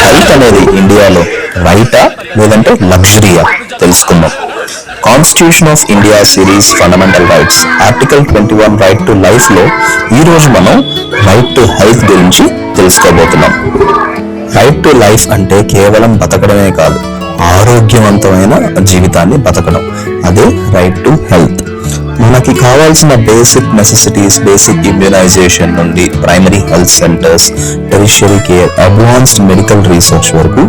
Health అనేది ఇండియాలో రైటా లేదంటే లగ్జరీయా తెలుసుకుందాం. Constitution of India series fundamental rights article 21 right to life లో ఈ రోజు మనం రైట్ టు హెల్త్ గురించి తెలుసుకోబోతున్నాం. రైట్ టు లైఫ్ అంటే కేవలం బతకడమే కాదు, ఆరోగ్యవంతమైన జీవితాన్ని బతకడం. అదే రైట్ టు హెల్త్. మనకి కావాల్సిన బేసిక్ నెసెసిటీస్, బేసిక్ ఇమ్యూనైజేషన్ నుండి primary health centres, tertiary care, advanced medical research వరకు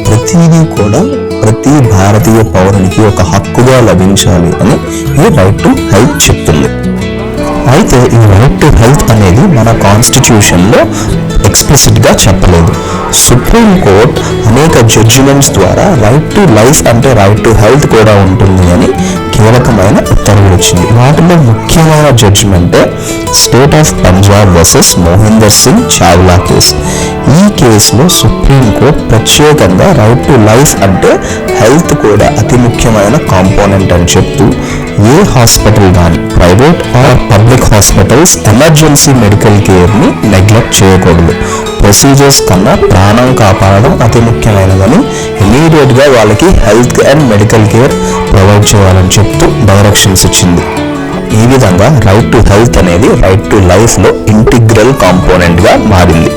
ప్రతిదీ కూడా ప్రతి భారతీయ పౌరునికి ఒక హక్కుగా లభించాలి అని ఈ రైట్ టు హెల్త్ చెప్తుంది. అయితే ఈ రైట్ టు హెల్త్ అనేది మన కాన్స్టిట్యూషన్ లో ఎక్స్ప్లిసిట్ గా చెప్పలేదు. సుప్రీం కోర్ట్ అనేక జడ్జిమెంట్స్ ద్వారా రైట్ టు లైఫ్ అంటే రైట్ టు హెల్త్ కూడా ఉంటుంది అని కీలకమైన ఉత్తర్వులు ఇచ్చింది. వాటిలో ముఖ్యమైన జడ్జిమెంటే state of Punjab versus Mohinder Singh Chawla case. ఈ కేసులో సుప్రీం కోర్ట్ ప్రత్యేకంగా రైట్ టు లైఫ్ అంటే హెల్త్ కూడా అతి ముఖ్యమైన కాంపోనెంట్ అని చెప్తూ ఏ హాస్పిటల్ కానీ private or public hospitals emergency medical కేర్ని నెగ్లెక్ట్ చేయకూడదు. ప్రొసీజర్స్ కన్నా ప్రాణం కాపాడడం అతి ముఖ్యమైనదని ఇమీడియట్గా వాళ్ళకి health and medical care provide చేయాలని చెప్తూ డైరెక్షన్స్ ఇచ్చింది. ఈ విధంగా రైట్ టు హెల్త్ అనేది రైట్ టు లైఫ్లో ఇంటిగ్రల్ కాంపోనెంట్గా మారింది.